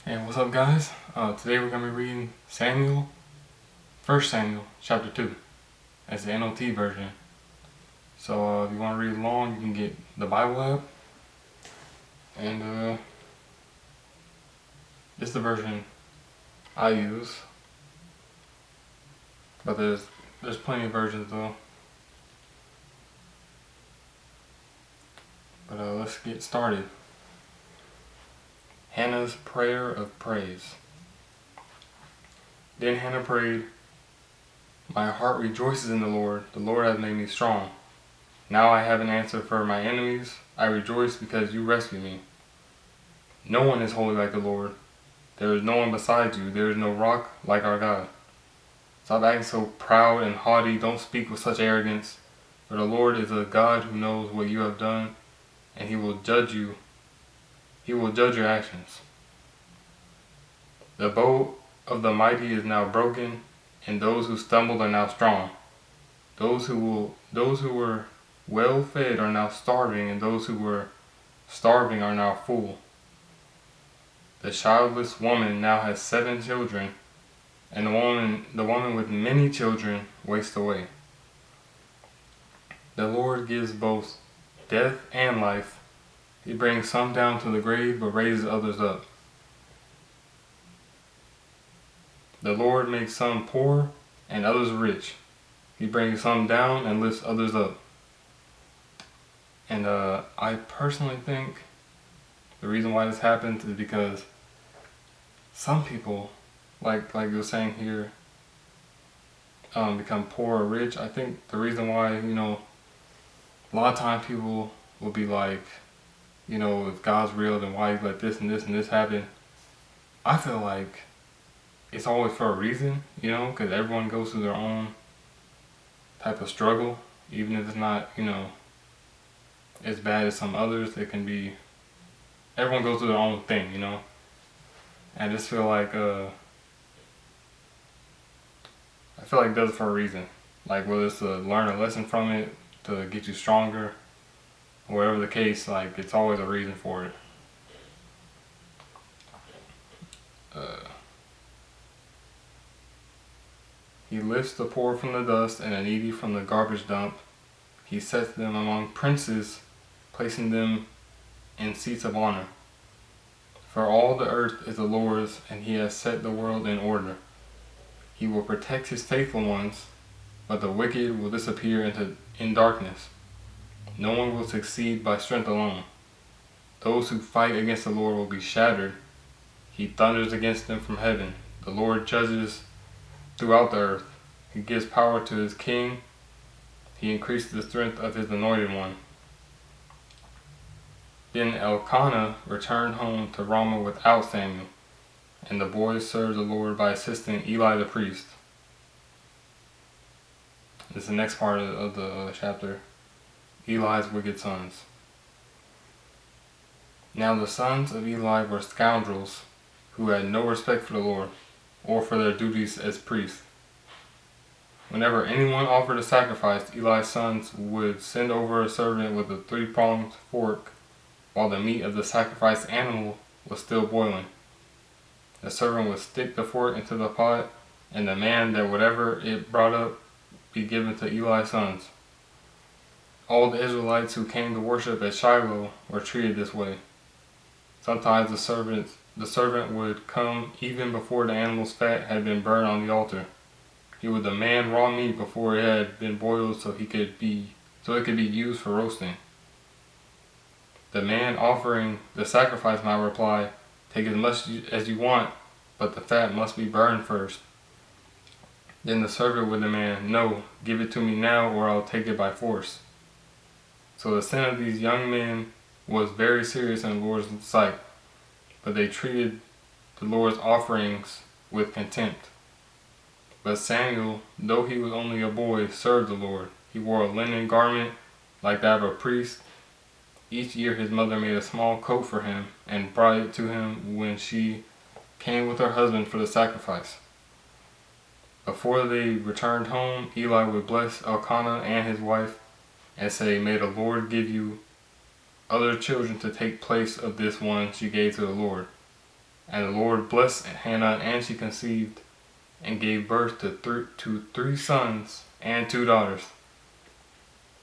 Hey, what's up, guys? Today we're going to be reading Samuel, 1 Samuel, chapter 2. That's the NLT version. So if you want to read along, you can get the Bible app. And this is the version I use. But there's plenty of versions though. But let's get started. Hannah's prayer of praise. Then Hannah prayed, "My heart rejoices in the Lord has made me strong. Now I have an answer for my enemies. I rejoice because you rescued me. No one is holy like the Lord. There is no one beside you. There is no rock like our God. Stop acting so proud and haughty. Don't speak with such arrogance. For the Lord is a God who knows what you have done, and He will judge you. He will judge your actions. The bow of the mighty is now broken, and those who stumbled are now strong. Those who were well fed are now starving, and those who were starving are now full. The childless woman now has 7 children, and the woman with many children wastes away. The Lord gives both death and life. He brings some down to the grave, but raises others up. The Lord makes some poor and others rich. He brings some down and lifts others up." And I personally think the reason why this happens is because some people, like you're saying here, become poor or rich. I think the reason why, a lot of times people will be like, if God's real, then why you let this and this and this happen? I feel like it's always for a reason, because everyone goes through their own type of struggle, even if it's not, as bad as some others. It can be, everyone goes through their own thing, And I just feel like, it does it for a reason. Like, whether it's to learn a lesson from it, to get you stronger, or whatever the case, it's always a reason for it. He lifts the poor from the dust and the needy from the garbage dump. He sets them among princes, placing them in seats of honor. For all the earth is the Lord's, and He has set the world in order. He will protect His faithful ones, but the wicked will disappear in darkness. No one will succeed by strength alone. Those who fight against the Lord will be shattered. He thunders against them from heaven. The Lord judges throughout the earth. He gives power to His king. He increases the strength of His anointed one. Then Elkanah returned home to Ramah without Samuel, and the boys served the Lord by assisting Eli the priest. This is the next part of the chapter. Eli's wicked sons. Now the sons of Eli were scoundrels who had no respect for the Lord or for their duties as priests. Whenever anyone offered a sacrifice, Eli's sons would send over a servant with a 3-pronged fork while the meat of the sacrificed animal was still boiling. The servant would stick the fork into the pot, and demand that whatever it brought up be given to Eli's sons. All the Israelites who came to worship at Shiloh were treated this way. Sometimes the servant would come even before the animal's fat had been burned on the altar. He would demand raw meat before it had been boiled so it could be used for roasting. The man offering the sacrifice might reply, "Take as much as you want, but the fat must be burned first." Then the servant would demand, "No, give it to me now or I'll take it by force." So the sin of these young men was very serious in the Lord's sight, but they treated the Lord's offerings with contempt. But Samuel, though he was only a boy, served the Lord. He wore a linen garment like that of a priest. Each year his mother made a small coat for him and brought it to him when she came with her husband for the sacrifice. Before they returned home, Eli would bless Elkanah and his wife and say, "May the Lord give you other children to take place of this one she gave to the Lord." And the Lord blessed Hannah, and she conceived and gave birth to three sons and two daughters.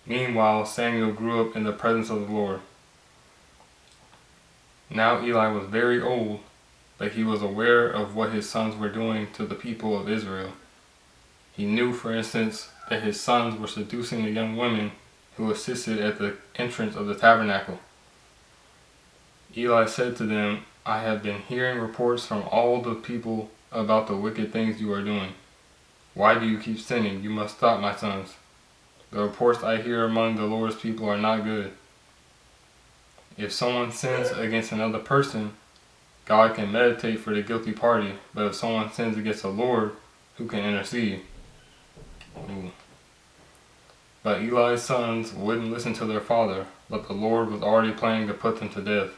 Meanwhile, Samuel grew up in the presence of the Lord. Now Eli was very old, but he was aware of what his sons were doing to the people of Israel. He knew, for instance, that his sons were seducing the young women who assisted at the entrance of the tabernacle. Eli said to them, I have been hearing reports from all the people about the wicked things you are doing. Why do you keep sinning? You must stop, my sons. The reports I hear among the Lord's people are not good. If someone sins against another person, God can mediate for the guilty party, but if someone sins against the Lord, who can intercede? Ooh. But Eli's sons wouldn't listen to their father, but the Lord was already planning to put them to death.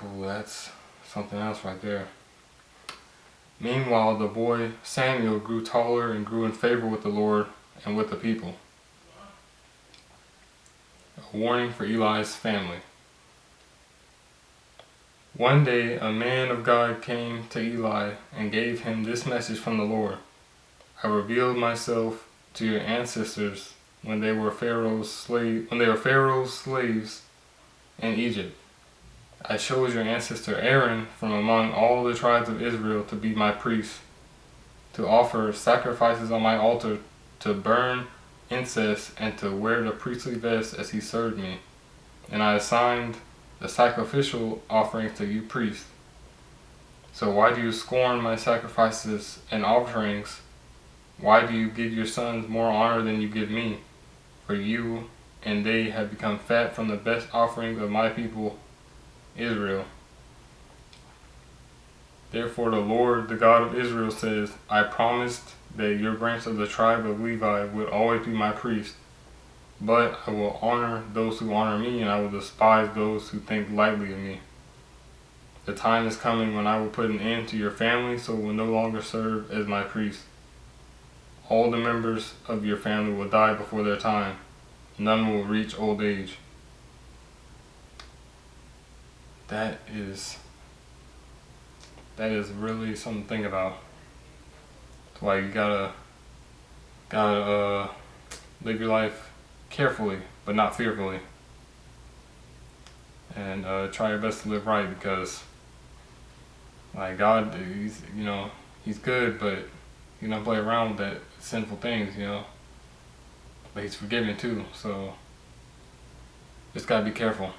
Ooh, that's something else right there. Meanwhile, the boy Samuel grew taller and grew in favor with the Lord and with the people. A warning for Eli's family. One day, a man of God came to Eli and gave him this message from the Lord. I revealed myself to your ancestors when they were Pharaoh's slaves in Egypt. I chose your ancestor Aaron from among all the tribes of Israel to be my priest, to offer sacrifices on my altar, to burn incense, and to wear the priestly vest as he served me. And I assigned the sacrificial offerings to you priests. So why do you scorn my sacrifices and offerings? Why do you give your sons more honor than you give me? For you and they have become fat from the best offerings of my people Israel. Therefore the Lord, the God of Israel, says, I promised that your branch of the tribe of Levi would always be my priest, but I will honor those who honor me, and I will despise those who think lightly of me. The time is coming when I will put an end to your family, so it will no longer serve as my priest. All the members of your family will die before their time. None will reach old age. That is really something to think about. That's why you gotta live your life carefully, but not fearfully, and try your best to live right, because like God, He's good, but He don't play around with that sinful things, But He's forgiving too, so just gotta be careful.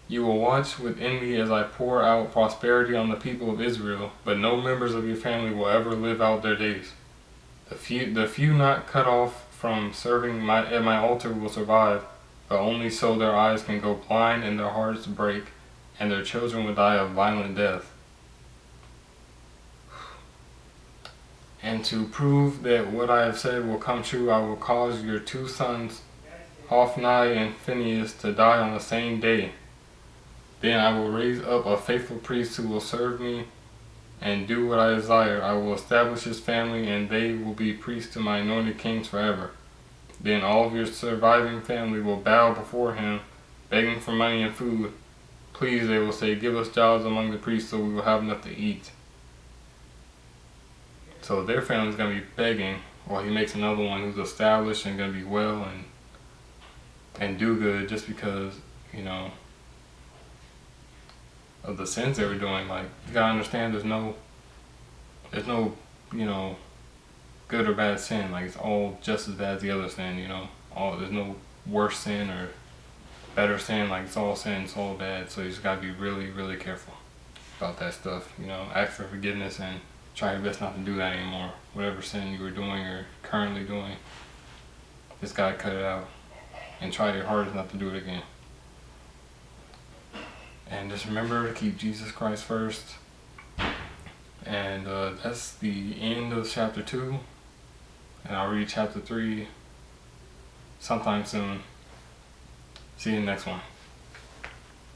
You will watch with envy as I pour out prosperity on the people of Israel, but no members of your family will ever live out their days. The few not cut off from serving at my altar will survive, but only so their eyes can go blind and their hearts break, and their children will die a violent death. And to prove that what I have said will come true, I will cause your two sons, Hophni and Phinehas, to die on the same day. Then I will raise up a faithful priest who will serve me and do what I desire. I will establish his family, and they will be priests to my anointed kings forever. Then all of your surviving family will bow before him, begging for money and food. Please, they will say, give us jobs among the priests so we will have enough to eat. So their family's going to be begging while he makes another one who's established and going to be well and do good, just because, of the sins they were doing. Like, you gotta understand, there's no good or bad sin. Like, it's all just as bad as the other sin. There's no worse sin or better sin. Like, it's all sin, it's all bad. So you just gotta be really, really careful about that stuff. Ask for forgiveness and try your best not to do that anymore. Whatever sin you were doing or currently doing, just gotta cut it out and try your hardest not to do it again. And just remember to keep Jesus Christ first. And that's the end of chapter 2. And I'll read chapter 3 sometime soon. See you in the next one.